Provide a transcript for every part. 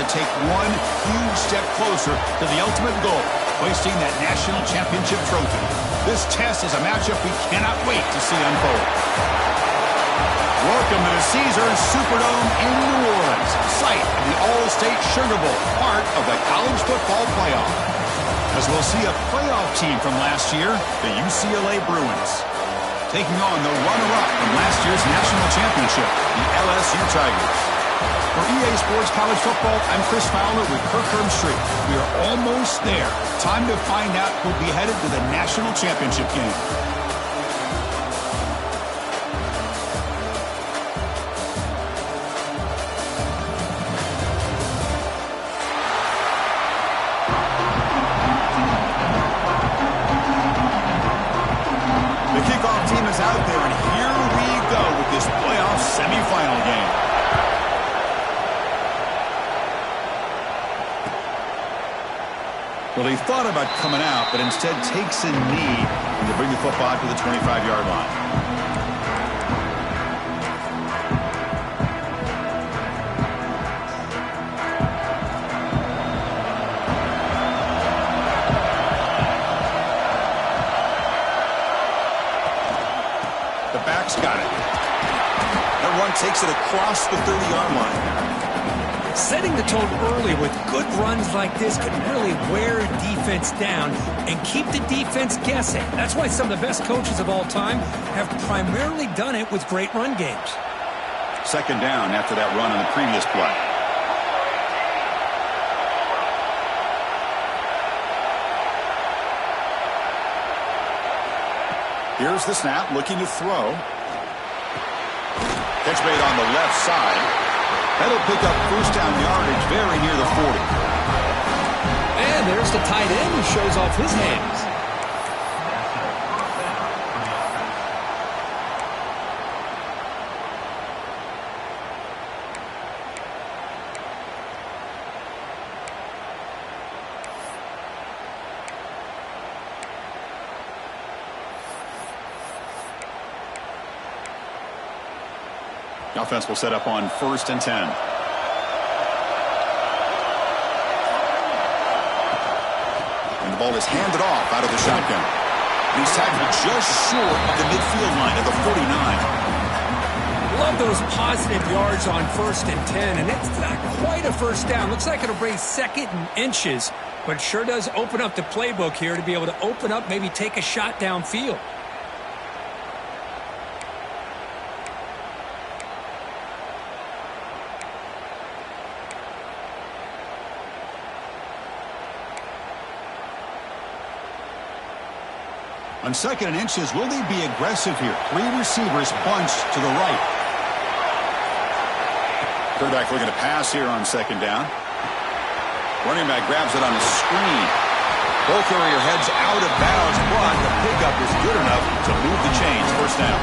to take one huge step closer to the ultimate goal, hoisting that national championship trophy. This test is a matchup we cannot wait to see unfold. Welcome to the Caesars Superdome in New Orleans, site of the All-State Sugar Bowl, part of the college football playoff. As we'll see a playoff team from last year, the UCLA Bruins, taking on the runner-up from last year's national championship, the LSU Tigers. For EA Sports College Football, I'm Chris Fowler with Kirk Herbstreit. We are almost there. Time to find out who'll be headed to the national championship game. Out there, and here we go with this playoff semifinal game. Well, he thought about coming out, but instead takes a knee to bring the football to the 25-yard line. Got it. That run takes it across the 30-yard line. Setting the tone early with good runs like this can really wear a defense down and keep the defense guessing. That's why some of the best coaches of all time have primarily done it with great run games. Second down after that run on the previous play. Here's the snap, looking to throw. Catch made on the left side. That'll pick up first down yardage very near the 40. And there's the tight end who shows off his hands. The offense will set up on 1st and 10. And the ball is handed off out of the shotgun. And he's tackled just short of the midfield line at the 49. Love those positive yards on 1st and 10. And it's not quite a first down. Looks like it'll bring 2nd and inches. But sure does open up the playbook here to be able to open up, maybe take a shot downfield. On 2nd and inches, will they be aggressive here? 3 receivers bunched to the right. Quarterback looking to pass here on 2nd down. Running back grabs it on a screen. Ball carrier heads out of bounds, but the pickup is good enough to move the chains. First down.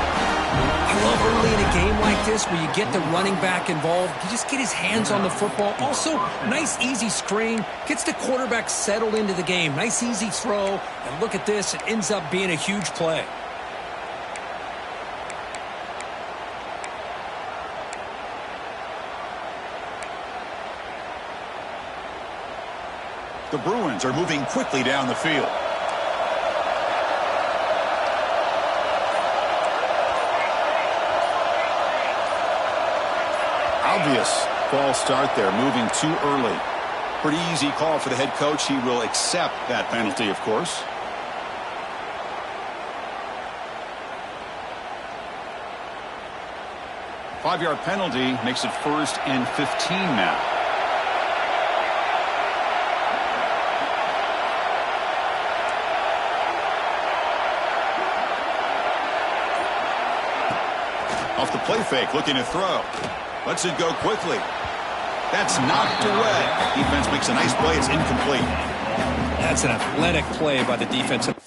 I love early in a game like this where you get the running back involved. You just get his hands on the football. Also, nice, easy screen. Gets the quarterback settled into the game. Nice, easy throw. And look at this. It ends up being a huge play. The Bruins are moving quickly down the field. Obvious false start there, moving too early. Pretty easy call for the head coach. He will accept that penalty, of course. Five-yard penalty makes it 1st and 15 now. Off the play fake, looking to throw. Lets it go quickly. That's knocked away. Defense makes a nice play. It's incomplete. That's an athletic play by the defensive.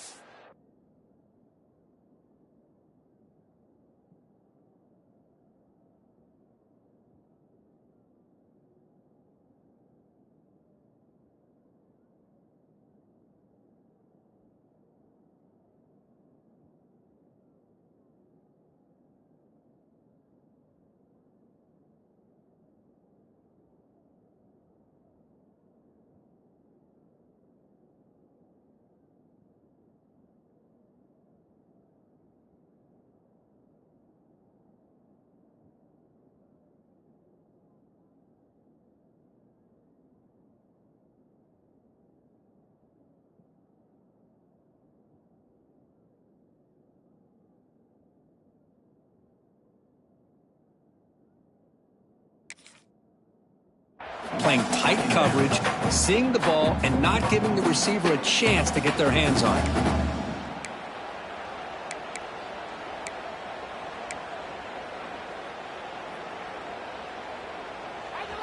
playing tight coverage, seeing the ball, and not giving the receiver a chance to get their hands on it.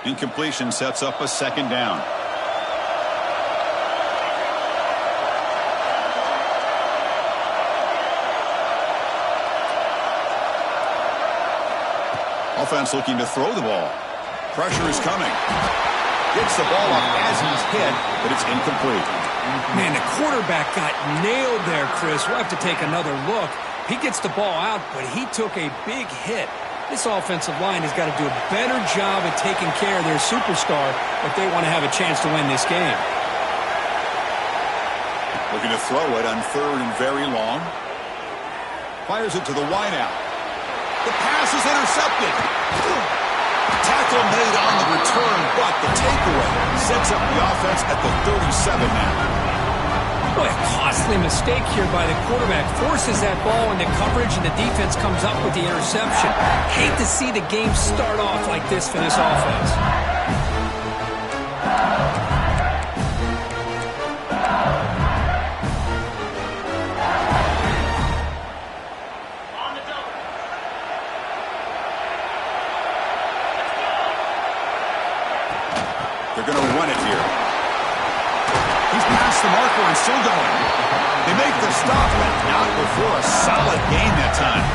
Incompletion sets up a second down. Offense looking to throw the ball. Pressure is coming. Gets the ball up as he's hit, but it's incomplete. Man, the quarterback got nailed there, Chris. We'll have to take another look. He gets the ball out, but he took a big hit. This offensive line has got to do a better job at taking care of their superstar if they want to have a chance to win this game. Looking to throw it on third and very long. Fires it to the wideout. The pass is intercepted. Tackle made on the return, but the takeaway sets up the offense at the 37 now. Boy, a costly mistake here by the quarterback. Forces that ball into coverage, and the defense comes up with the interception. Hate to see the game start off like this for this offense. They're going to run it here. He's past the marker and still going. They make the stop, but not before a solid game that time.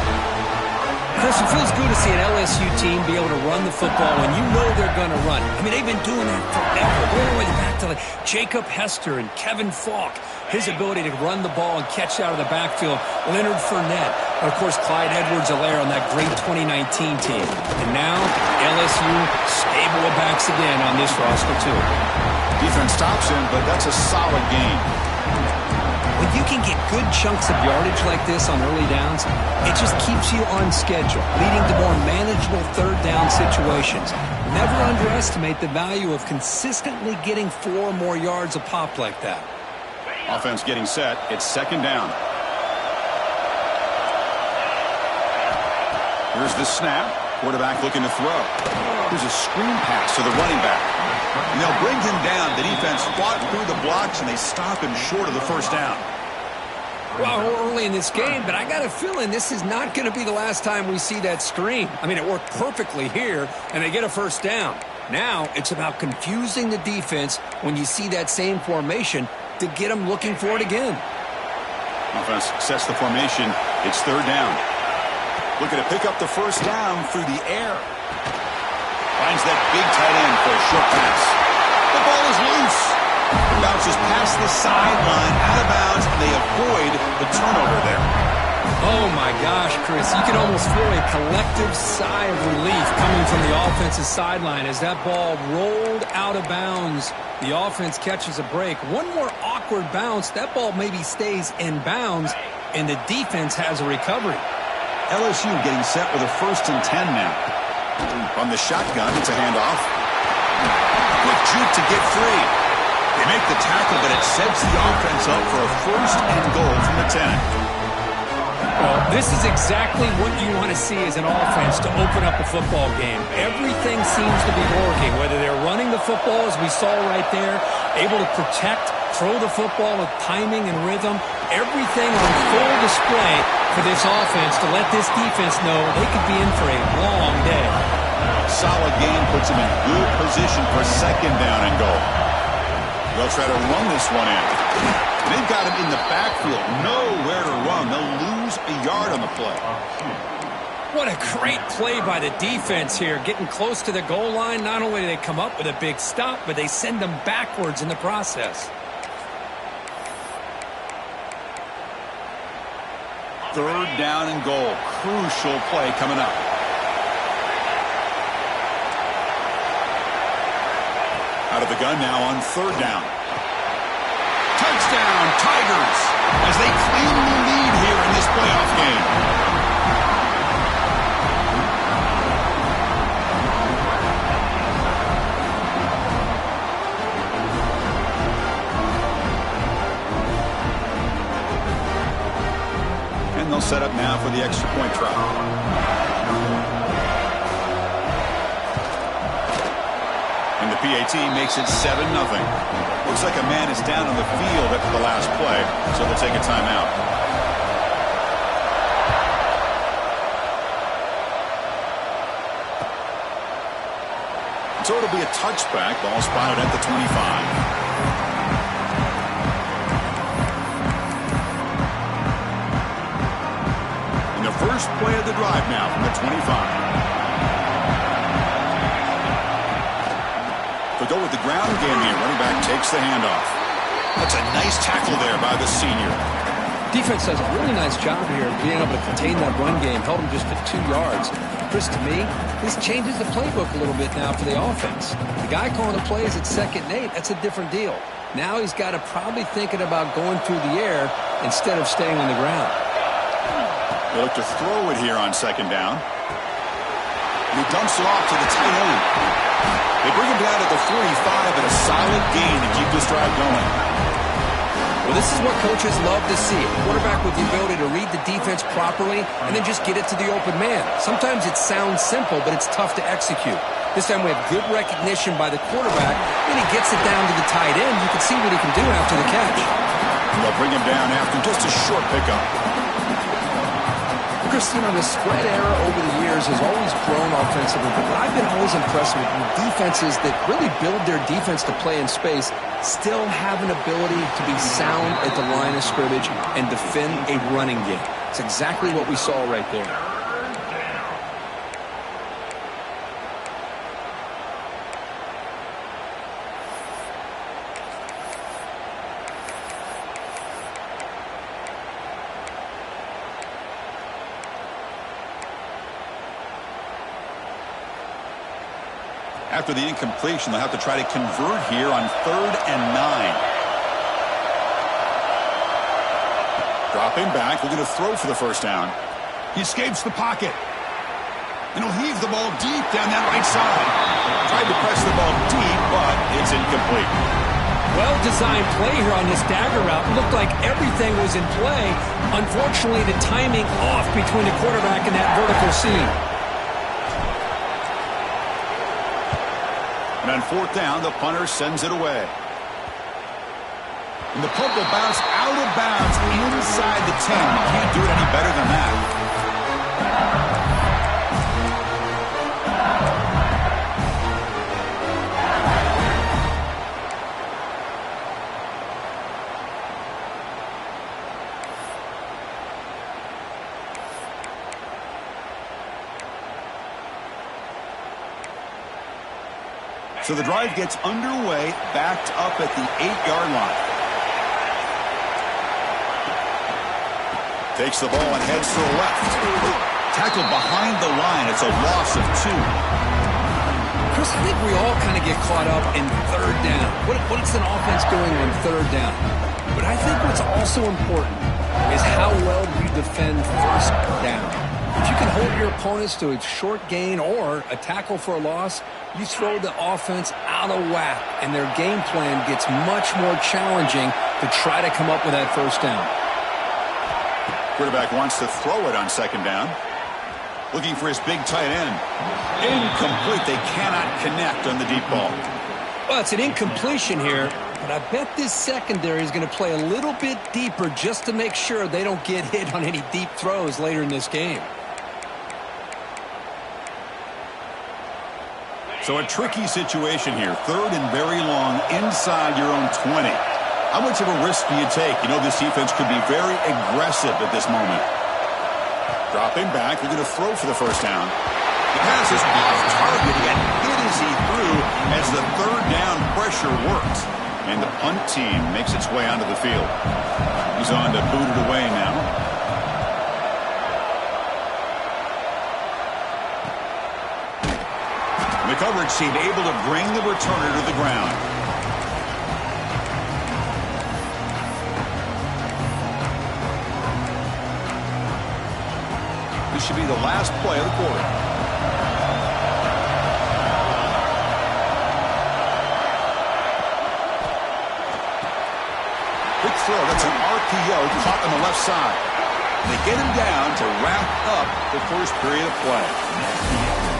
Chris, it feels good to see an LSU team be able to run the football when you know they're going to run. I mean, they've been doing that forever. Going all the way back to Jacob Hester and Kevin Falk. His ability to run the ball and catch out of the backfield. Leonard Fournette. And, of course, Clyde Edwards-Helaire on that great 2019 team. And now, LSU stable of backs again on this roster, too. Defense stops him, but that's a solid game. When you can get good chunks of yardage like this on early downs, it just keeps you on schedule, leading to more manageable third down situations. Never underestimate the value of consistently getting 4 more yards a pop like that. Offense getting set. It's second down. Here's the snap. Quarterback looking to throw. Here's a screen pass to the running back. And they'll bring him down. The defense fought through the blocks, and they stop him short of the first down. Well, early in this game, but I got a feeling this is not going to be the last time we see that screen. I mean, it worked perfectly here, and they get a first down. Now it's about confusing the defense when you see that same formation to get them looking for it again. Offense sets the formation. It's third down. Looking to pick up the first down through the air. Finds that big tight end for a short pass. The ball is loose. It bounces past the sideline, out of bounds, and they avoid the turnover there. Oh, my gosh, Chris. You can almost feel a collective sigh of relief coming from the offensive sideline as that ball rolled out of bounds. The offense catches a break. One more awkward bounce. That ball maybe stays in bounds, and the defense has a recovery. LSU getting set with a 1st and 10 now. From the shotgun, it's a handoff. Quick juke to get free. They make the tackle, but it sets the offense up for a 1st and goal from the 10. Well, this is exactly what you want to see as an offense to open up a football game. Everything seems to be working, whether they're running the football, as we saw right there, able to protect, throw the football with timing and rhythm. Everything on full display for this offense to let this defense know they could be in for a long day. Solid game puts them in good position for second down and goal. They'll try to run this one in. They've got him in the backfield. Nowhere to run. They'll lose a yard on the play. What a great play by the defense here. Getting close to the goal line, not only do they come up with a big stop, but they send them backwards in the process. Third down and goal. Crucial play coming up. Out of the gun now on third down. Touchdown, Tigers, as they claim the lead here in this playoff game. And they'll set up now for the extra point try. 9 And the PAT makes it 7-0. Looks like a man is down on the field after the last play, so they'll take a timeout. So it'll be a touchback. Ball spotted at the 25. First play of the drive now from the 25. To go with the ground game here, running back takes the handoff. That's a nice tackle there by the senior. Defense does a really nice job here of being able to contain that run game. Held him just to 2 yards. Chris, to me, this changes the playbook a little bit now for the offense. The guy calling the plays at 2nd and 8, that's a different deal. Now he's got to probably thinking about going through the air instead of staying on the ground. They look to throw it here on 2nd down. And he dumps it off to the tight end. They bring him down at the 45 and a solid gain to keep this drive going. Well, this is what coaches love to see. A quarterback with the ability to read the defense properly and then just get it to the open man. Sometimes it sounds simple, but it's tough to execute. This time we have good recognition by the quarterback. When he gets it down to the tight end, you can see what he can do after the catch. And they'll bring him down after just a short pickup. Christine, the spread era over the years has always grown offensively, but what I've been always impressed with defenses that really build their defense to play in space still have an ability to be sound at the line of scrimmage and defend a running game. It's exactly what we saw right there. After the incompletion, they'll have to try to convert here on 3rd and 9. Dropping back, looking to throw for the first down. He escapes the pocket. And he'll heave the ball deep down that right side. Tried to press the ball deep, but it's incomplete. Well-designed play here on this dagger route. Looked like everything was in play. Unfortunately, the timing off between the quarterback and that vertical seam. And on 4th down, the punter sends it away. And the punt will bounce out of bounds inside the 10. You can't do it any better than that. So the drive gets underway, backed up at the 8-yard line. Takes the ball and heads to the left. Tackled behind the line. It's a loss of 2. Chris, I think we all kind of get caught up in 3rd down. What's an offense doing on 3rd down? But I think what's also important is how well you defend 1st down. If you can hold your opponents to a short gain or a tackle for a loss, you throw the offense out of whack, and their game plan gets much more challenging to try to come up with that 1st down. Quarterback wants to throw it on 2nd down. Looking for his big tight end. Incomplete. They cannot connect on the deep ball. Well, it's an incompletion here, but I bet this secondary is going to play a little bit deeper just to make sure they don't get hit on any deep throws later in this game. So a tricky situation here. 3rd and very long inside your own 20. How much of a risk do you take? You know this defense could be very aggressive at this moment. Dropping back, looking to throw for the first down. The pass is off target. He got hit as he threw as the 3rd down pressure worked. And the punt team makes its way onto the field. He's on to boot it away now. The coverage team able to bring the returner to the ground. This should be the last play of the quarter. Quick throw. That's an RPO caught on the left side. They get him down to wrap up the first period of play.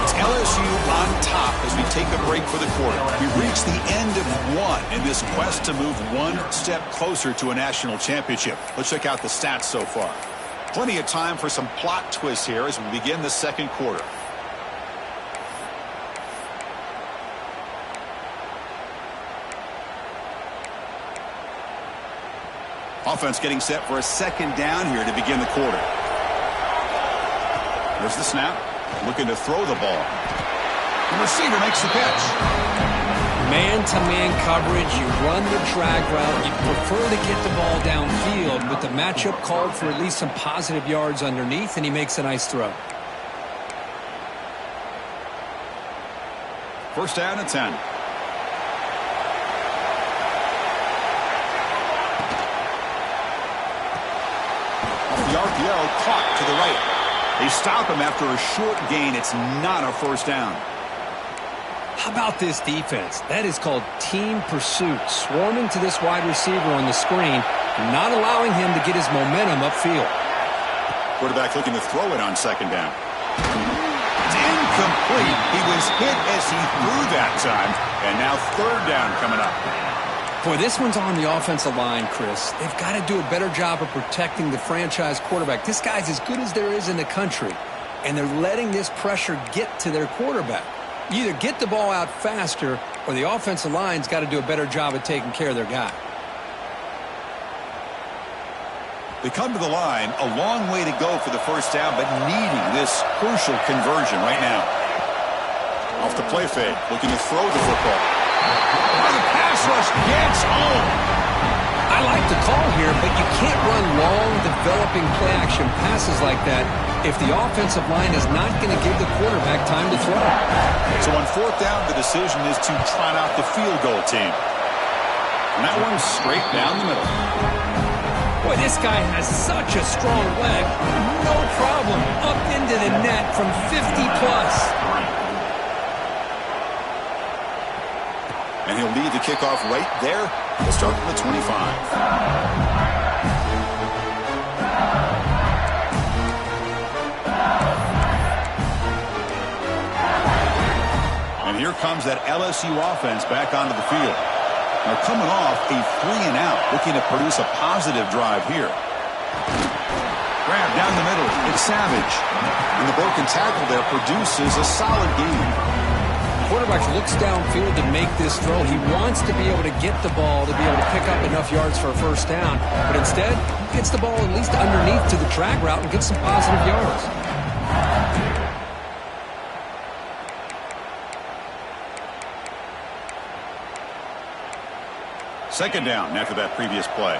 It's LSU on top as we take a break for the quarter. We've reached the end of one in this quest to move one step closer to a national championship. Let's check out the stats so far. Plenty of time for some plot twists here as we begin the second quarter. Offense getting set for a second down here to begin the quarter. There's the snap. Looking to throw the ball. The receiver makes the catch. Man-to-man coverage. You run the drag route. You prefer to get the ball downfield, but the matchup called for at least some positive yards underneath, and he makes a nice throw. First down and 10. The RPO caught to the right. They stop him after a short gain. It's not a first down. How about this defense? That is called team pursuit. Swarming to this wide receiver on the screen, not allowing him to get his momentum upfield. Quarterback looking to throw it on second down. It's incomplete. He was hit as he threw that time. And now third down coming up. Boy, this one's on the offensive line, Chris. They've got to do a better job of protecting the franchise quarterback. This guy's as good as there is in the country, and they're letting this pressure get to their quarterback. You either get the ball out faster, or the offensive line's got to do a better job of taking care of their guy. They come to the line, a long way to go for the first down, but needing this crucial conversion right now. Off the play fake, looking to throw the football. The pass rush gets home. I like the call here, but you can't run long, developing play-action passes like that if the offensive line is not going to give the quarterback time to throw. So on fourth down, the decision is to trot out the field goal team. And that one's straight down the middle. Boy, this guy has such a strong leg. No problem. Up into the net from 50-plus. And he'll lead the kickoff right there. He'll start from the 25. And here comes that LSU offense back onto the field. They're coming off a 3-and-out, looking to produce a positive drive here. Grab down the middle. It's Savage. And the broken tackle there produces a solid gain. Quarterback looks downfield to make this throw. He wants to be able to get the ball to be able to pick up enough yards for a first down, but instead gets the ball at least underneath to the drag route and gets some positive yards. Second down after that previous play.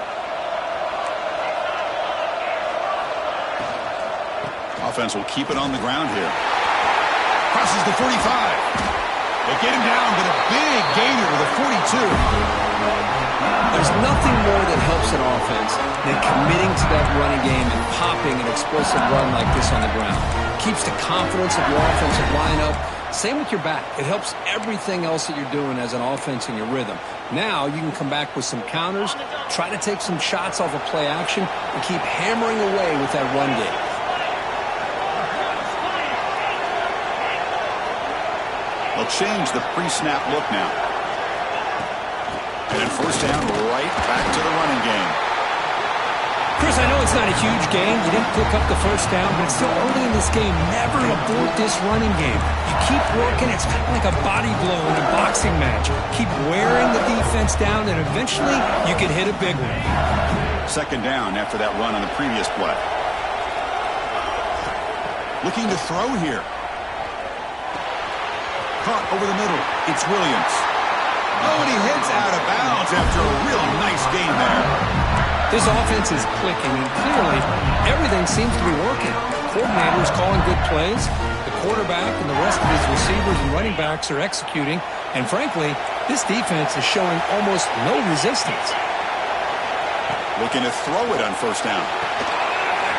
Offense will keep it on the ground here. Crosses the 45. They get him down, but a big gainer to the 42. There's nothing more that helps an offense than committing to that running game and popping an explosive run like this on the ground. Keeps the confidence of your offensive lineup. Same with your back. It helps everything else that you're doing as an offense in your rhythm. Now you can come back with some counters, try to take some shots off of play action, and keep hammering away with that run game. They'll change the pre-snap look now. And then first down, right back to the running game. Chris, I know it's not a huge game. You didn't pick up the first down, but it's still early in this game. Never abort this running game. You keep working. It's kind of like a body blow in a boxing match. Keep wearing the defense down, and eventually you can hit a big one. Second down after that run on the previous play. Looking to throw here. Caught over the middle. It's Williams. Oh, and he heads out of bounds after a real nice game there. This offense is clicking, and clearly everything seems to be working. The coordinator is calling good plays. The quarterback and the rest of his receivers and running backs are executing. And frankly, this defense is showing almost no resistance. Looking to throw it on first down.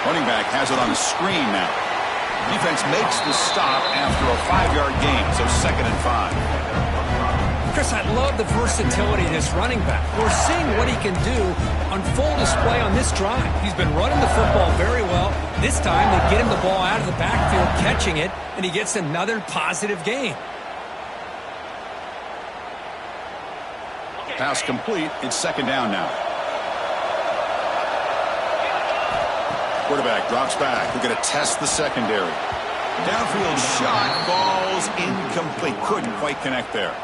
Running back has it on the screen now. Defense makes the stop after a 5-yard gain, so 2nd and 5. Chris, I love the versatility of this running back. We're seeing what he can do on full display on this drive. He's been running the football very well. This time, they get him the ball out of the backfield, catching it, and he gets another positive gain. Pass complete. It's second down now. Quarterback drops back. We're going to test the secondary. Downfield shot falls incomplete. Couldn't quite connect there.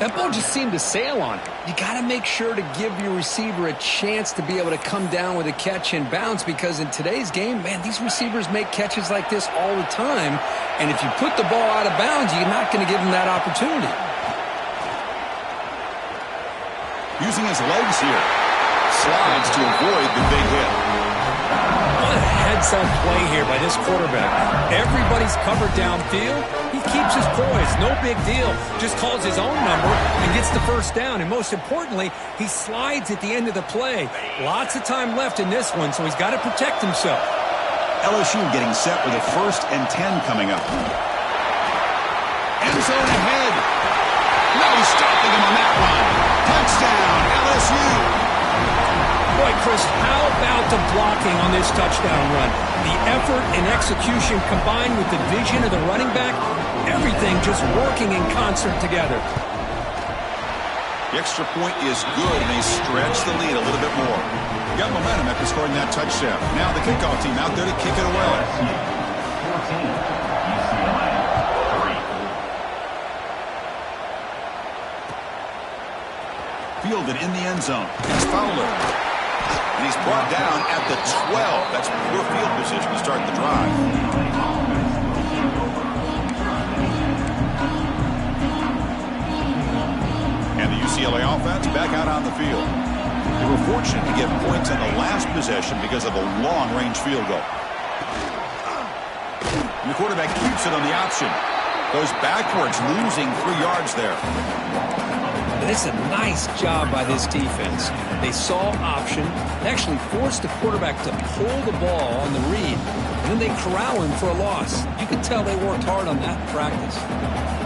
That ball just seemed to sail on it. You got to make sure to give your receiver a chance to be able to come down with a catch and bounce, because in today's game, man, these receivers make catches like this all the time. And if you put the ball out of bounds, you're not going to give them that opportunity. Using his legs here. Slides to avoid the big hit. What a heads-up play here by this quarterback. Everybody's covered downfield. He keeps his poise. No big deal. Just calls his own number and gets the first down. And most importantly, he slides at the end of the play. Lots of time left in this one, so he's got to protect himself. LSU getting set with a 1st and 10 coming up. End zone ahead. No stopping him on that run. Touchdown, LSU. Boy, Chris, how about the blocking on this touchdown run? The effort and execution combined with the vision of the running back, everything just working in concert together. The extra point is good, and they stretch the lead a little bit more. Got momentum after scoring that touchdown. Now the kickoff team out there to kick it away. Fielded in the end zone. It's Fowler. And he's brought down at the 12. That's poor field position to start the drive. And the UCLA offense back out on the field. They were fortunate to get points on the last possession because of a long-range field goal. And the quarterback keeps it on the option. Goes backwards, losing 3 yards there. But it's a nice job by this defense. They saw option, they actually forced the quarterback to pull the ball on the read, and then they corral him for a loss. You can tell they worked hard on that in practice.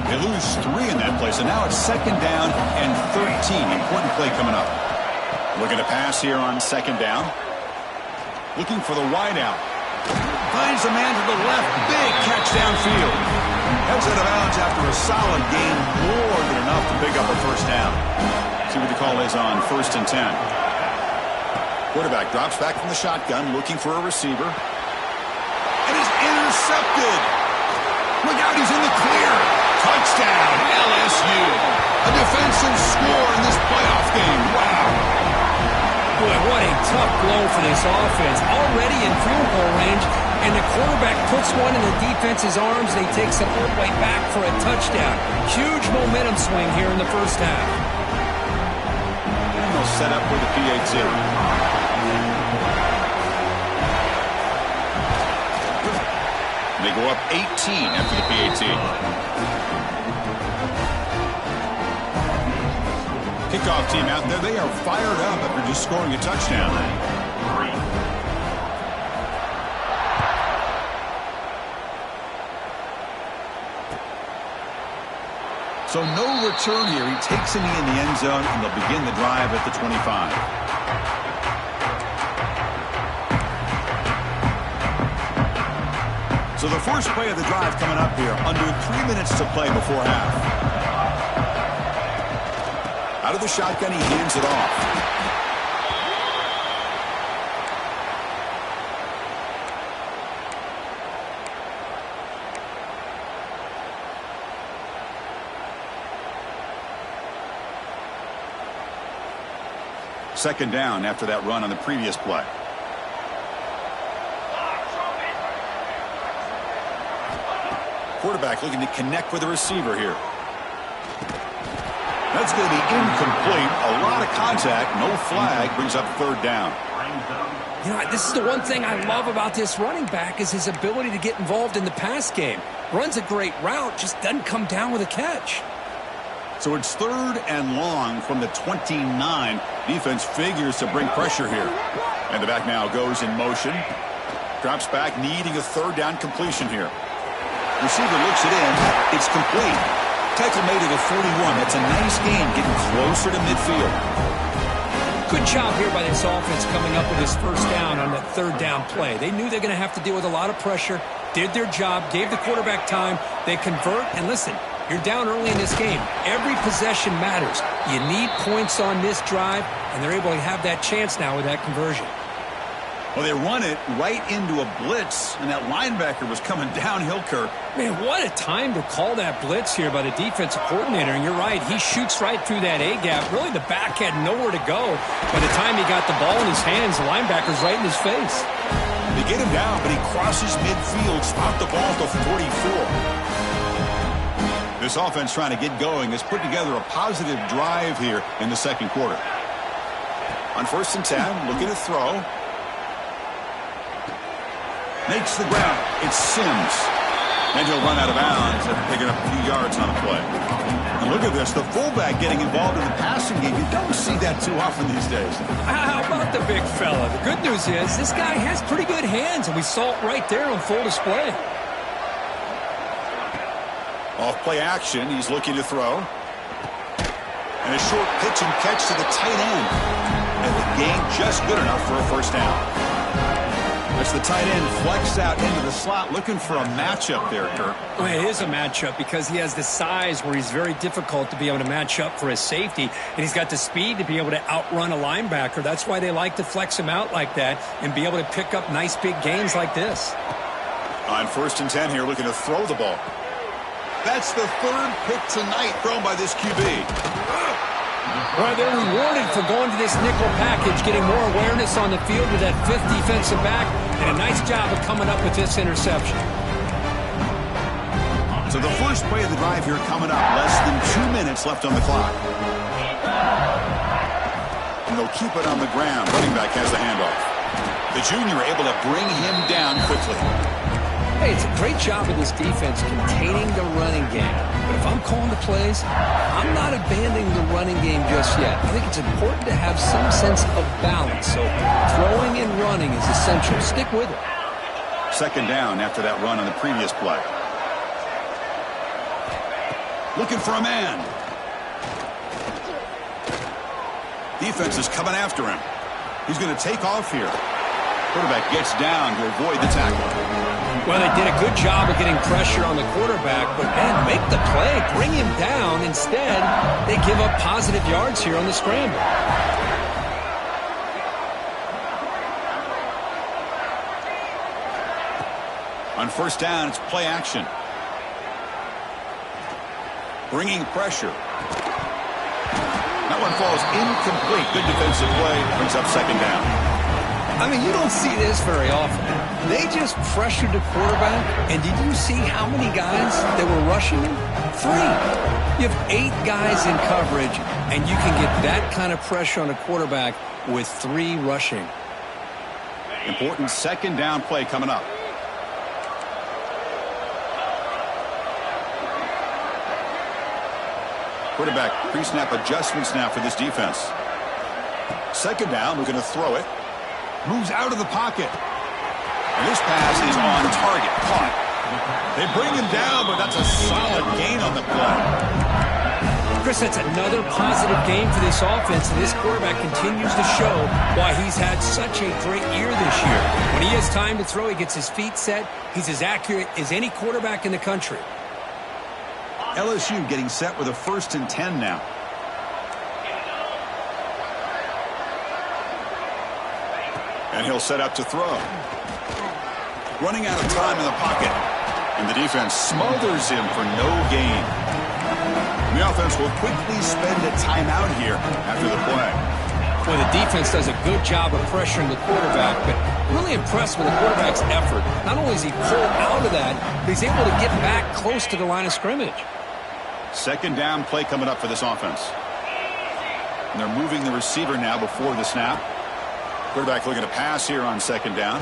They lose 3 in that play, so now it's second down and 13. Important play coming up. Looking to pass here on second down. Looking for the wide out. Finds a man to the left. Big catch downfield. Heads out of bounds after a solid gain, more than enough to pick up a first down. See what the call is on 1st and 10. Quarterback drops back from the shotgun, looking for a receiver. And is intercepted. Look out, he's in the clear. Touchdown, LSU. A defensive score in this playoff game. Wow. Boy, what a tough blow for this offense. Already in field goal range, and the quarterback puts one in the defense's arms, and he takes it all the way back for a touchdown. Huge momentum swing here in the first half. And they'll set up with the PAT. They go up 18 after the PAT. Kickoff team out there, they are fired up after just scoring a touchdown. So no return here. He takes a knee in the end zone, and they'll begin the drive at the 25. So the first play of the drive coming up here, under 3 minutes to play before half. Out of the shotgun, he hands it off. Second down after that run on the previous play. Quarterback looking to connect with the receiver here. That's going to be incomplete. A lot of contact. No flag. Brings up third down. You know, this is the one thing I love about this running back is his ability to get involved in the pass game. Runs a great route, just doesn't come down with a catch. So it's third and long from the 29. Defense figures to bring pressure here. And the back now goes in motion. Drops back, needing a third down completion here. Receiver looks it in. It's complete. tackle made at the 41. That's a nice gain, getting closer to midfield. Good job here by this offense coming up with his first down on that third down play. They knew they're going to have to deal with a lot of pressure, did their job, gave the quarterback time. They convert, and listen, you're down early in this game. Every possession matters. You need points on this drive, and they're able to have that chance now with that conversion. Well, they run it right into a blitz, and that linebacker was coming downhill, Kirk. Man, what a time to call that blitz here by the defensive coordinator. And you're right, he shoots right through that A-gap. Really, the back had nowhere to go. By the time he got the ball in his hands, the linebacker's right in his face. They get him down, but he crosses midfield, spot the ball at the 44. This offense trying to get going has put together a positive drive here in the second quarter. On 1st and 10, looking to throw. Makes the ground. It's Sims. And he'll run out of bounds after picking up a few yards on a play. And look at this. The fullback getting involved in the passing game. You don't see that too often these days. How about the big fella? The good news is this guy has pretty good hands, and we saw it right there on full display. Off play action. He's looking to throw. And a short pitch and catch to the tight end. And the gain just good enough for a first down. As the tight end flex out into the slot, looking for a matchup there, Kirk. Well, it is a matchup because he has the size where he's very difficult to be able to match up for his safety, and he's got the speed to be able to outrun a linebacker. That's why they like to flex him out like that and be able to pick up nice big gains like this. On 1st and 10 here, looking to throw the ball. That's the third pick tonight thrown by this QB. Well, they're rewarded for going to this nickel package, getting more awareness on the field with that 5th defensive back, and a nice job of coming up with this interception. So the first play of the drive here coming up, less than 2 minutes left on the clock. And they'll keep it on the ground. Running back has the handoff. The junior able to bring him down quickly. Hey, it's a great job of this defense containing the running game. But if I'm calling the plays, I'm not abandoning the running game just yet. I think it's important to have some sense of balance. So throwing and running is essential. Stick with it. Second down after that run on the previous play. Looking for a man. Defense is coming after him. He's going to take off here. Quarterback gets down to avoid the tackle. Well, they did a good job of getting pressure on the quarterback, but, man, make the play, bring him down. Instead, they give up positive yards here on the scramble. On 1st down, it's play action. Bringing pressure. That one falls incomplete. Good defensive play. Brings up 2nd down. I mean, you don't see this very often. They just pressured the quarterback, and did you see how many guys that were rushing him? 3. You have 8 guys in coverage, and you can get that kind of pressure on a quarterback with 3 rushing. Important 2nd down play coming up. Quarterback pre-snap adjustments now for this defense. 2nd down, we're going to throw it. Moves out of the pocket. And this pass is on target. Caught. They bring him down, but that's a solid gain on the play. Chris, that's another positive game for this offense, and this quarterback continues to show why he's had such a great year this year. When he has time to throw, he gets his feet set. He's as accurate as any quarterback in the country. LSU getting set with a 1st and 10 now. And he'll set up to throw. Running out of time in the pocket. And the defense smothers him for no gain. The offense will quickly spend a timeout here after the play. Well, the defense does a good job of pressuring the quarterback, but really impressed with the quarterback's effort. Not only is he pulled out of that, but he's able to get back close to the line of scrimmage. 2nd down play coming up for this offense. And they're moving the receiver now before the snap. Quarterback looking to pass here on 2nd down.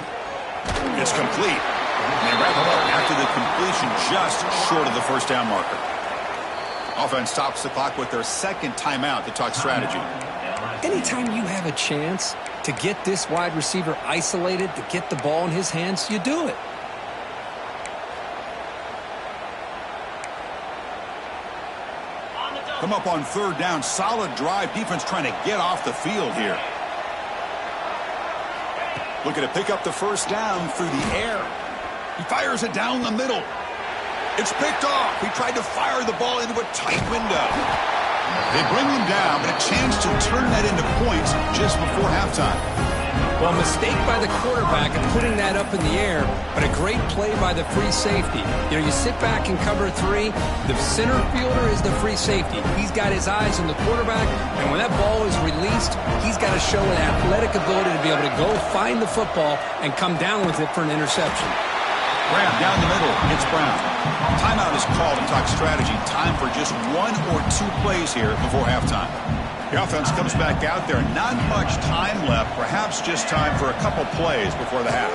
It's complete. And they wrap it up after the completion just short of the 1st down marker. Offense stops the clock with their 2nd timeout to talk strategy. Anytime you have a chance to get this wide receiver isolated, to get the ball in his hands, you do it. Come up on third down. Solid drive. Defense trying to get off the field here. Looking to pick up the first down through the air. He fires it down the middle. It's picked off. He tried to fire the ball into a tight window. They bring him down, but a chance to turn that into points just before halftime. Well, a mistake by the quarterback in putting that up in the air, but a great play by the free safety. You know, you sit back and cover three. The center fielder is the free safety. He's got his eyes on the quarterback, and when that ball is released, he's got to show an athletic ability to be able to go find the football and come down with it for an interception. Grab down the middle. It's Brown. Timeout is called and talk strategy. Time for just 1 or 2 plays here before halftime. The offense comes back out there. Not much time left. Perhaps just time for a couple plays before the half.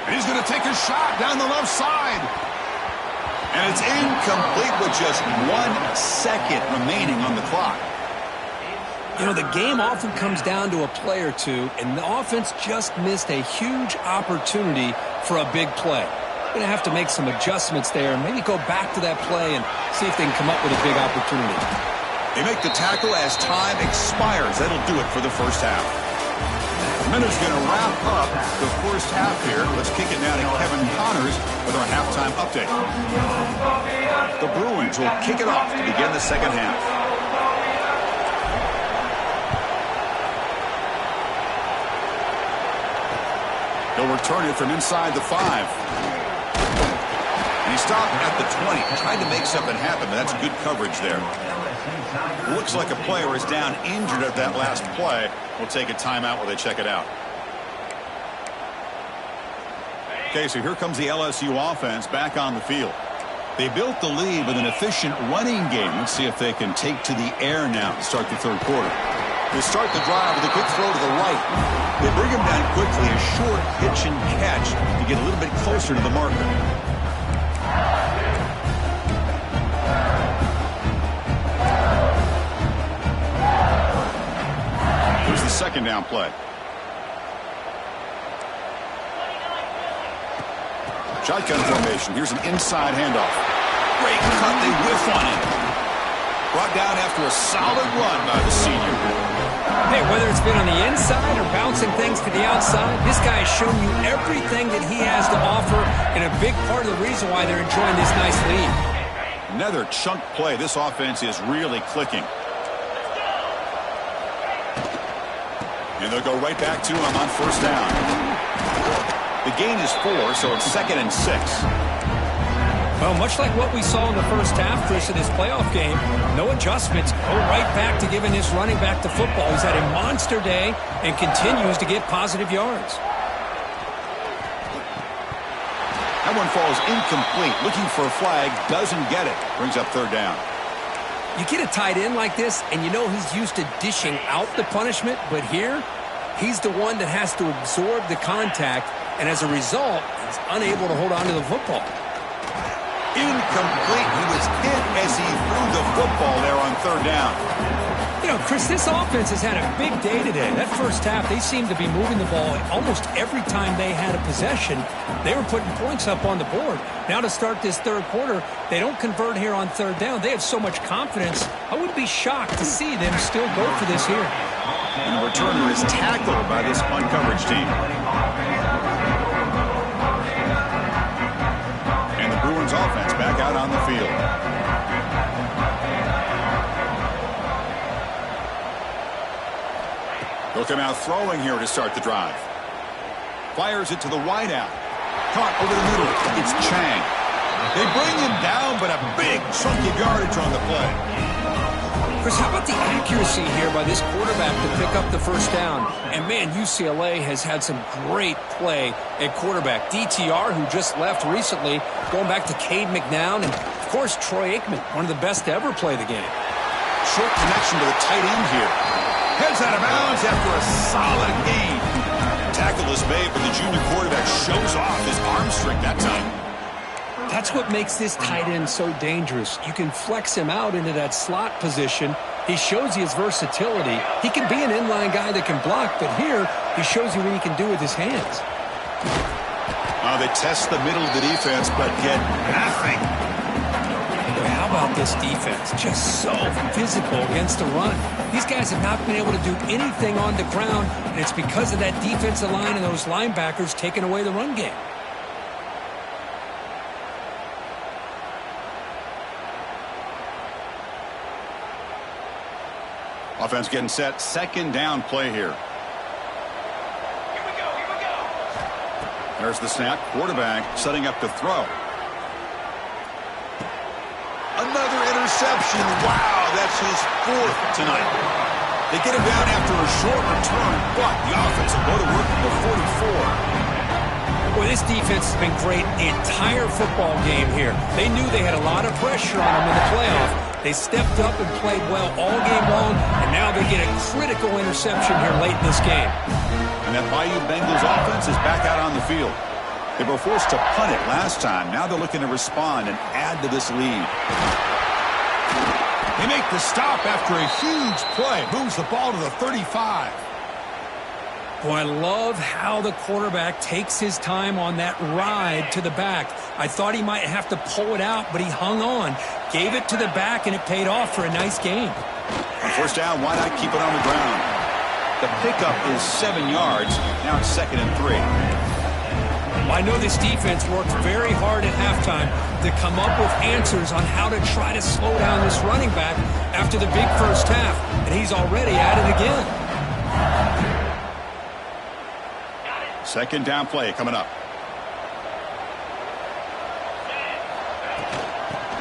And he's going to take a shot down the left side. And it's incomplete with just 1 second remaining on the clock. You know, the game often comes down to a play or two, and the offense just missed a huge opportunity for a big play. Going to have to make some adjustments there and maybe go back to that play and see if they can come up with a big opportunity. They make the tackle as time expires. That'll do it for the first half. The minute's going to wrap up the first half here. Let's kick it now to Kevin Connors with our halftime update. The Bruins will kick it off to begin the second half. He'll return it from inside the 5. And he stopped at the 20. Tried to make something happen, but that's good coverage there. Looks like a player is down injured at that last play. We'll take a timeout while they check it out. Okay, so here comes the LSU offense back on the field. They built the lead with an efficient running game. Let's see if they can take to the air now to start the third quarter. They start the drive with a quick throw to the right. They bring him down quickly, a short pitch and catch to get a little bit closer to the marker. Here's the second down play. Shotgun formation. Here's an inside handoff. Great cut. They whiff on it. Brought down after a solid run by the senior. Hey, whether it's been on the inside or bouncing things to the outside, this guy has shown you everything that he has to offer, and a big part of the reason why they're enjoying this nice lead. Another chunk play. This offense is really clicking. And they'll go right back to him on first down. The gain is 4, so it's 2nd and 6. Well, much like what we saw in the first half, Chris, in his playoff game, no adjustments. Go right back to giving this running back the football. He's had a monster day and continues to get positive yards. That one falls incomplete. Looking for a flag, doesn't get it. Brings up third down. You get a tight end like this, and you know he's used to dishing out the punishment, but here, he's the one that has to absorb the contact, and as a result, he's unable to hold on to the football. Incomplete. He was hit as he threw the football there on third down. You know, Chris, this offense has had a big day today. That first half, they seemed to be moving the ball almost every time they had a possession. They were putting points up on the board. Now to start this third quarter, they don't convert here on third down. They have so much confidence. I would be shocked to see them still go for this here. And the returner is tackled by this punt coverage team. And the Bruins offense back out on the field. They'll come out throwing here to start the drive. Fires it to the wideout. Caught over the middle. It's Chang. They bring him down, but a big chunk of yardage on the play. Chris, how about the accuracy here by this quarterback to pick up the first down? And, man, UCLA has had some great play at quarterback. DTR, who just left recently, going back to Cade McNown, and, of course, Troy Aikman, one of the best to ever play the game. Short connection to the tight end here. Heads out of bounds after a solid gain. Tackle is made, but the junior quarterback shows off his arm strength that time. That's what makes this tight end so dangerous. You can flex him out into that slot position. He shows you his versatility. He can be an inline guy that can block, but here he shows you what he can do with his hands. They test the middle of the defense, but get nothing. How about this defense? Just so physical against the run. These guys have not been able to do anything on the ground, and it's because of that defensive line and those linebackers taking away the run game. Offense getting set. Second down play here. There's the snap. Quarterback setting up to throw. Another interception. Wow, that's his fourth tonight. They get him down after a short return, but the offense will go to work at the 44. Boy, this defense has been great the entire football game here. They knew they had a lot of pressure on them in the playoff. They stepped up and played well all game long, and now they get a critical interception here late in this game. And that Bayou Bengals offense is back out on the field. They were forced to punt it last time. Now they're looking to respond and add to this lead. They make the stop after a huge play. Moves the ball to the 35. Boy, I love how the quarterback takes his time on that ride to the back. I thought he might have to pull it out, but he hung on. Gave it to the back, and it paid off for a nice game. First down, why not keep it on the ground? The pickup is 7 yards. Now it's 2nd and 3. Well, I know this defense worked very hard at halftime to come up with answers on how to try to slow down this running back after the big first half, and he's already at it again. Second down play coming up.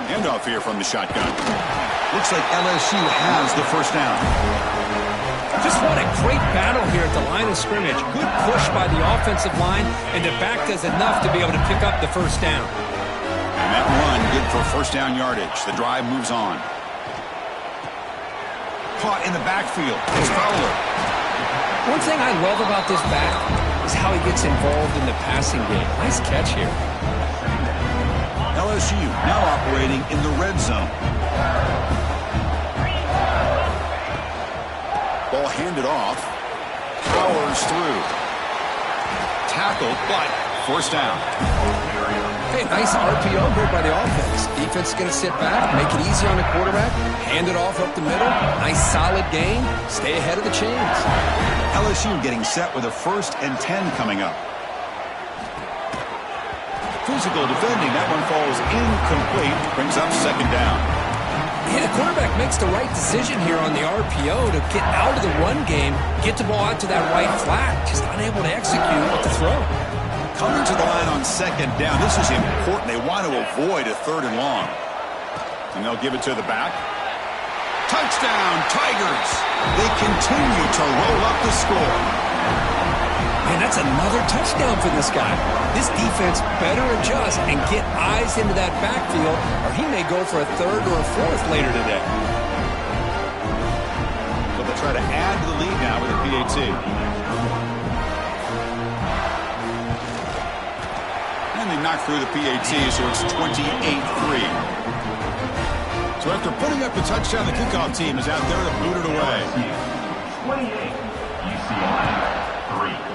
Handoff here from the shotgun. Looks like LSU has the first down. Just what a great battle here at the line of scrimmage. Good push by the offensive line, and the back does enough to be able to pick up the first down. And that run good for first down yardage. The drive moves on. Caught in the backfield. It's Fowler. One thing I love about this back is how he gets involved in the passing game. Nice catch here. LSU now operating in the red zone. Ball handed off. Powers through. Tackled, but first down. Hey, nice RPO here by the offense. Defense is going to sit back, make it easy on the quarterback, hand it off up the middle. Nice solid gain. Stay ahead of the chains. LSU getting set with a 1st and 10 coming up. Physical defending. That one falls incomplete. Brings up 2nd down. Yeah, the quarterback makes the right decision here on the RPO to get out of the run game, get the ball out to that right flat, just unable to execute with the throw. Coming to the line on 2nd down. This is important. They want to avoid a 3rd and long. And they'll give it to the back. Touchdown, Tigers. They continue to roll up the score. Man, that's another touchdown for this guy. This defense better adjust and get eyes into that backfield, or he may go for a 3rd or a 4th later today. So they'll try to add to the lead now with a PAT. And they knock through the PAT, so it's 28-3. So after putting up the touchdown, the kickoff team is out there to boot it away. 28, UCLA 3.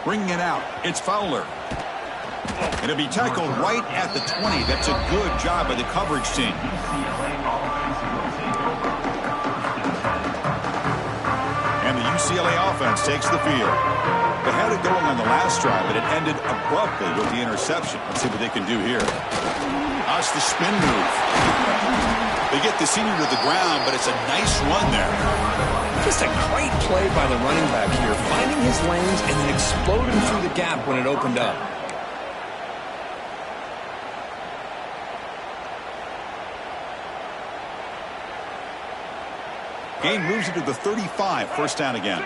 Bringing it out, it's Fowler. It'll be tackled right at the 20. That's a good job by the coverage team. And the UCLA offense takes the field. They had it going on the last drive, but it ended abruptly with the interception. Let's see what they can do here. That's the spin move. They get the senior to the ground, but it's a nice run there. Just a great play by the running back here, finding his lanes and then exploding through the gap when it opened up. Gain moves it to the 35, first down again.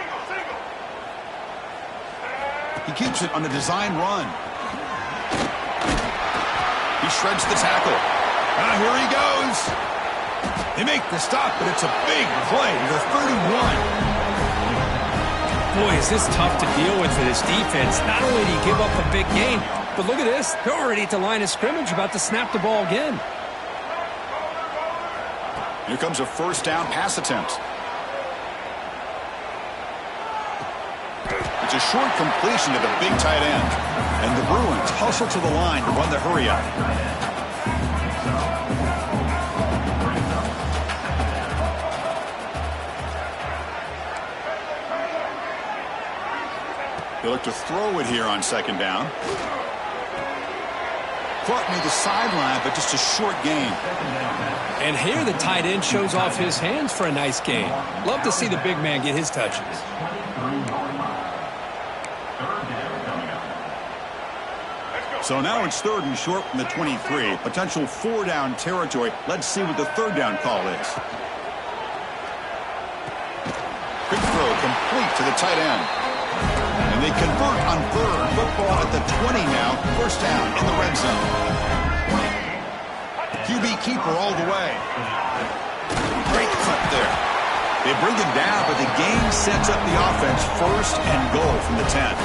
He keeps it on the design run. He shreds the tackle. Here he goes. They make the stop, but it's a big play to the 31. Boy, is this tough to deal with for this defense. Not only do you give up a big gain, but look at this. They're already at the line of scrimmage, about to snap the ball again. Here comes a first down pass attempt. It's a short completion to the big tight end. And the Bruins hustle to the line to run the hurry-up. They look to throw it here on second down. Caught near the sideline, but just a short gain. And here the tight end shows off his hands for a nice gain. Love to see the big man get his touches. So now it's 3rd and short from the 23. Potential 4-down territory. Let's see what the 3rd down call is. Quick throw complete to the tight end. And they convert on 3rd. Football at the 20 now. 1st down in the red zone. QB keeper all the way. Great cut there. They bring him down, but the game sets up the offense 1st and goal from the 10.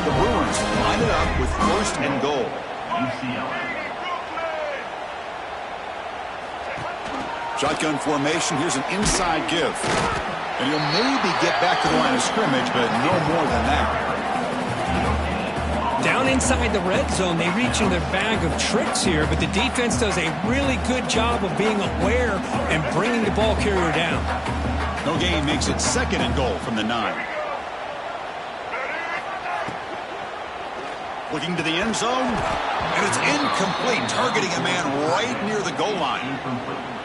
The Bruins line it up with 1st and goal. Shotgun formation. Here's an inside give. And he'll maybe get back to the line of scrimmage, but no more than that. Down inside the red zone, they reach in their bag of tricks here, but the defense does a really good job of being aware and bringing the ball carrier down. No gain makes it 2nd and goal from the 9. Looking to the end zone, and it's incomplete, targeting a man right near the goal line.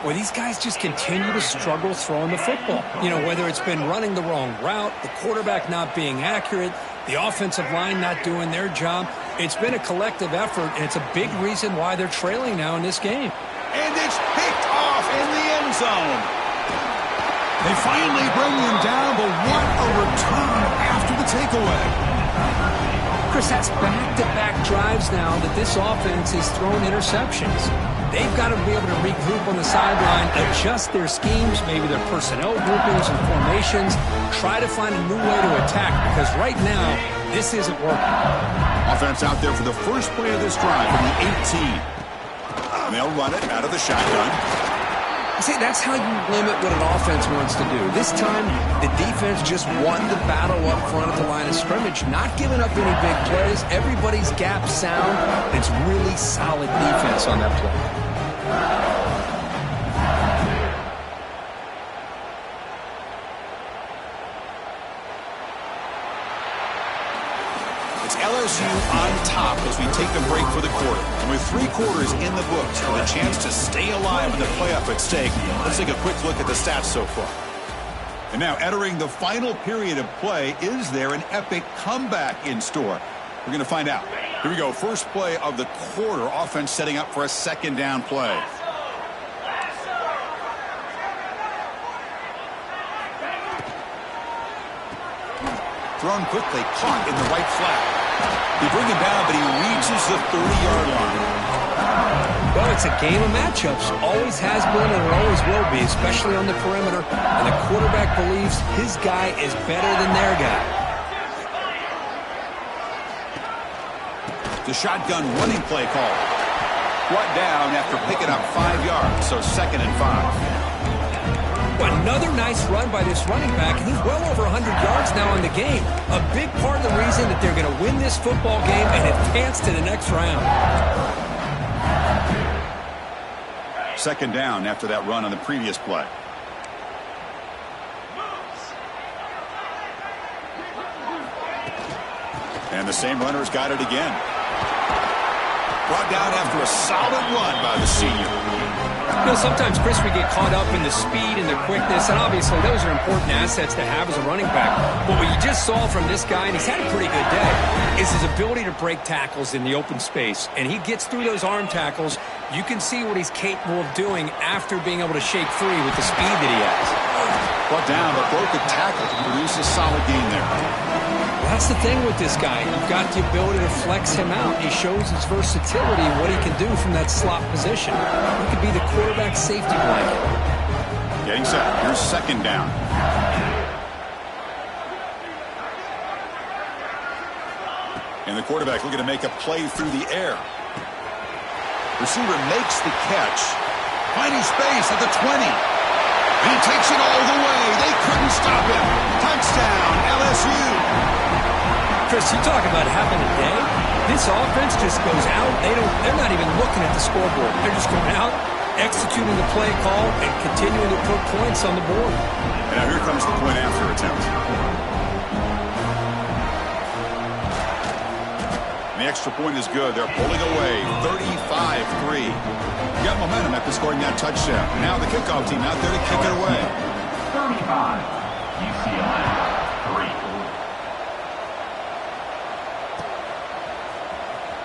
Well, these guys just continue to struggle throwing the football. You know, whether it's been running the wrong route, the quarterback not being accurate, the offensive line not doing their job. It's been a collective effort, and it's a big reason why they're trailing now in this game. And it's picked off in the end zone. They finally bring him down, but what a return after the takeaway. Chris, that's back-to-back drives now that this offense is throwing interceptions. They've got to be able to regroup on the sideline, adjust their schemes, maybe their personnel groupings and formations, try to find a new way to attack, because right now, this isn't working. Offense out there for the first play of this drive from the 18. And they'll run it out of the shotgun. See, that's how you limit what an offense wants to do. This time, the defense just won the battle up front at the line of scrimmage, not giving up any big plays. Everybody's gap sound. It's really solid defense on that play. It's LSU on top as we take a break for the quarter. And with 3 quarters in the books and a chance to stay alive in the playoff at stake, let's take a quick look at the stats so far. And now entering the final period of play, is there an epic comeback in store? We're going to find out. Here we go. First play of the quarter. Offense setting up for a 2nd down play. Thrown quickly, caught in the right flat. They bring him down, but he reaches the 30-yard line. Well, it's a game of matchups. Always has been and it always will be, especially on the perimeter. And the quarterback believes his guy is better than their guy. The shotgun running play call. Brought down after picking up 5 yards, so 2nd and 5. Another nice run by this running back, and he's well over 100 yards now in the game. A big part of the reason that they're going to win this football game and advance to the next round. 2nd down after that run on the previous play. And the same runner's got it again. Brought down after a solid run by the senior. You know, sometimes, Chris, we get caught up in the speed and the quickness, and obviously those are important assets to have as a running back. But what you just saw from this guy, and he's had a pretty good day, is his ability to break tackles in the open space. And he gets through those arm tackles. You can see what he's capable of doing after being able to shake free with the speed that he has. Brought down, but broke a tackle to produce a solid gain there. Well, that's the thing with this guy. You've got the ability to flex him out. He shows his versatility and what he can do from that slot position. He could be the quarterback safety blanket. Getting set. Here's 2nd down. And the quarterback looking to make a play through the air. Receiver makes the catch. Finding space at the 20. And he takes it all the way. They couldn't stop him. Touchdown, LSU. Chris, you talk about having a day. This offense just goes out. They're not even looking at the scoreboard. They're just going out, executing the play call, and continuing to put points on the board. And now here comes the point after attempt. The extra point is good. They're pulling away 35-3. You got momentum after scoring that touchdown. Now the kickoff team out there to kick it away. 35, UCLA 3.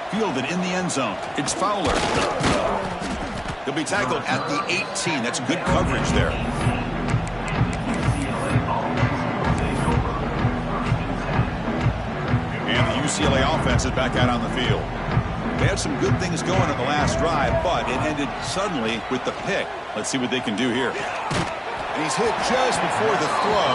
Fielded in the end zone. It's Fowler. He'll be tackled at the 18. That's good coverage there. And the UCLA offense is back out on the field. They had some good things going on the last drive, but it ended suddenly with the pick. Let's see what they can do here. And he's hit just before the throw.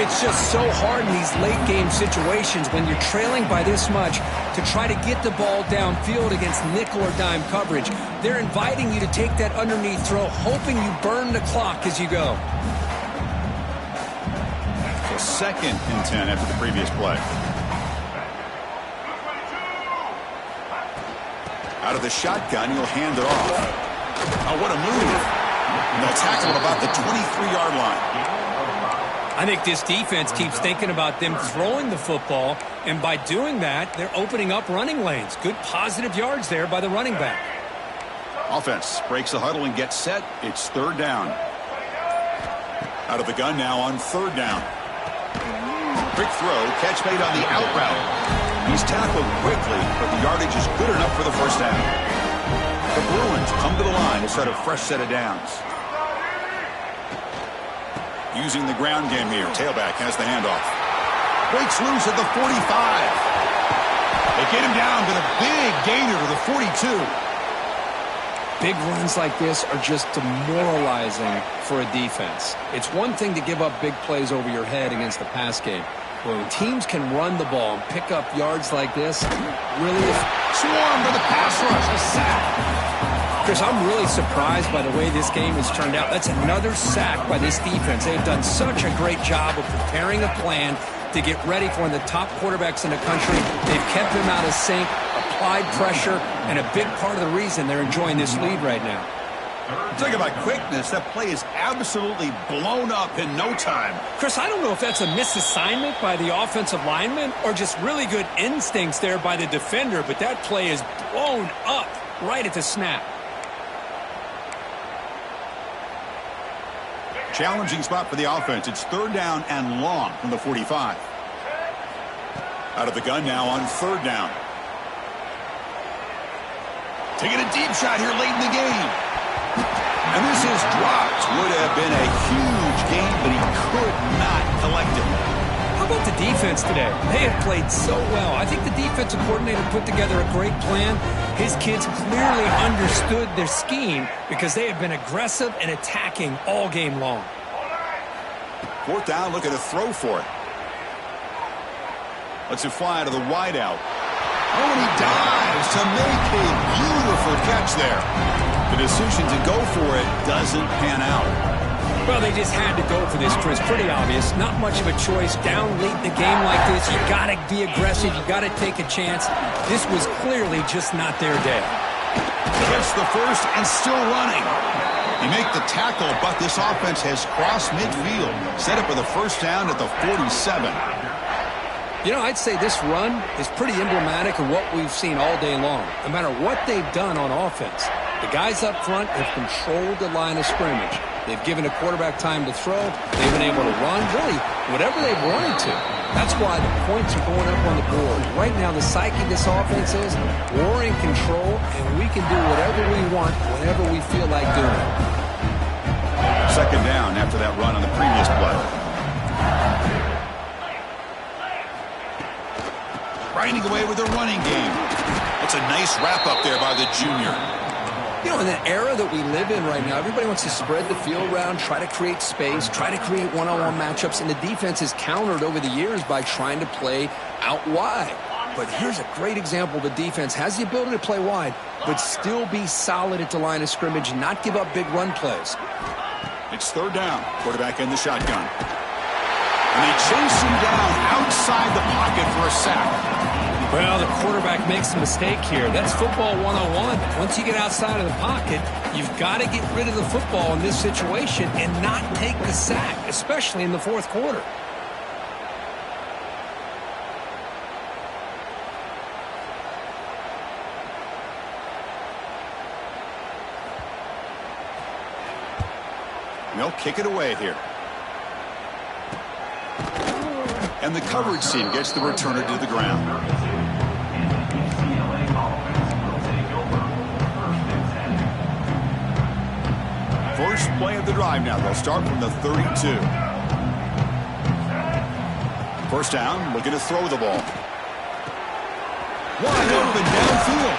It's just so hard in these late game situations when you're trailing by this much to try to get the ball downfield against nickel or dime coverage. They're inviting you to take that underneath throw, hoping you burn the clock as you go. So 2nd and 10 after the previous play. Out of the shotgun, he'll hand it off. Oh, what a move. And they'll tackle at about the 23-yard line. I think this defense keeps thinking about them throwing the football, and by doing that, they're opening up running lanes. Good positive yards there by the running back. Offense breaks the huddle and gets set. It's 3rd down. Out of the gun now on 3rd down. Quick throw, catch made on the out route. He's tackled quickly, but the yardage is good enough for the first down. The Bruins come to the line to start a fresh set of downs. Using the ground game here. Tailback has the handoff. Breaks loose at the 45. They get him down, but a big gainer to the 42. Big runs like this are just demoralizing for a defense. It's one thing to give up big plays over your head against the pass game. When teams can run the ball and pick up yards like this, really... Swarm to the pass rush, a sack. Chris, I'm really surprised by the way this game has turned out. That's another sack by this defense. They've done such a great job of preparing a plan to get ready for one of the top quarterbacks in the country. They've kept him out of sync, applied pressure, and a big part of the reason they're enjoying this lead right now. Talk about quickness. That play is absolutely blown up in no time. Chris, I don't know if that's a misassignment by the offensive lineman or just really good instincts there by the defender, but that play is blown up right at the snap. Challenging spot for the offense. It's 3rd down and long from the 45. Out of the gun now on 3rd down. Taking a deep shot here late in the game. And this is dropped. Would have been a huge game, but he could not collect it. How about the defense today? They have played so well. I think the defensive coordinator put together a great plan. His kids clearly understood their scheme because they have been aggressive and attacking all game long. 4th down, looking to throw for it. Lets it fly to the wideout. Oh, and he dives to make a beautiful catch there. The decision to go for it doesn't pan out. Well, they just had to go for this, Chris. Pretty obvious. Not much of a choice. Down late in the game like this, you got to be aggressive. You got to take a chance. This was clearly just not their day. Gets the first and still running. They make the tackle, but this offense has crossed midfield. Set up with a first down at the 47. You know, I'd say this run is pretty emblematic of what we've seen all day long. No matter what they've done on offense, the guys up front have controlled the line of scrimmage. They've given a quarterback time to throw. They've been able to run, really, whatever they've wanted to. That's why the points are going up on the board. Right now, the psyche of this offense is we're in control, and we can do whatever we want whenever we feel like doing it. 2nd down after that run on the previous play. Grinding away with the running game. That's a nice wrap-up there by the junior. You know, in the era that we live in right now, everybody wants to spread the field around, try to create space, try to create one-on-one matchups, and the defense is countered over the years by trying to play out wide. But here's a great example. The defense has the ability to play wide, but still be solid at the line of scrimmage and not give up big run plays. It's 3rd down. Quarterback in the shotgun. And they chase him down outside the pocket for a sack. Well, the quarterback makes a mistake here. That's football 101. Once you get outside of the pocket, you've got to get rid of the football in this situation and not take the sack, especially in the fourth quarter. They'll kick it away here. And the coverage team gets the returner to the ground. First play of the drive now. They'll start from the 32. First down, looking to throw the ball. Wide open downfield.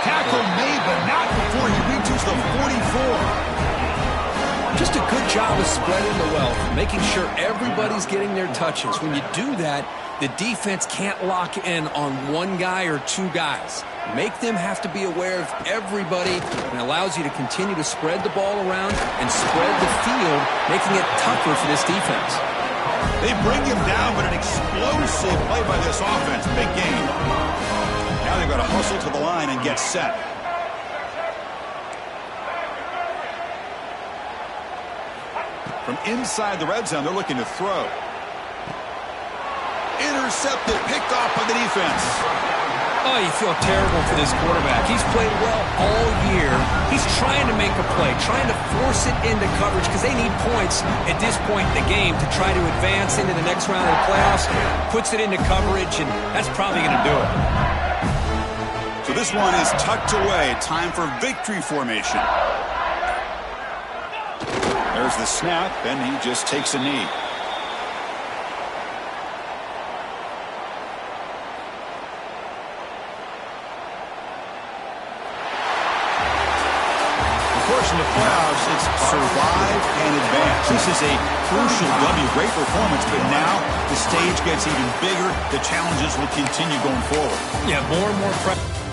Tackle made, but not before he reaches the 44. Just a good job of spreading the wealth, making sure everybody's getting their touches. When you do that, the defense can't lock in on one guy or two guys. Make them have to be aware of everybody, and allows you to continue to spread the ball around and spread the field, making it tougher for this defense. They bring him down, but an explosive play by this offense. Big game. Now they've got to hustle to the line and get set. From inside the red zone, they're looking to throw. Intercepted, picked off by the defense. Oh, you feel terrible for this quarterback. He's played well all year. He's trying to make a play, trying to force it into coverage because they need points at this point in the game to try to advance into the next round of the playoffs. Puts it into coverage, and that's probably going to do it. So this one is tucked away. Time for victory formation. There's the snap, and he just takes a knee. Of course, in the playoffs, it's survive and advance. This is a crucial W. Great performance, but now the stage gets even bigger. The challenges will continue going forward. Yeah, more and more pressure.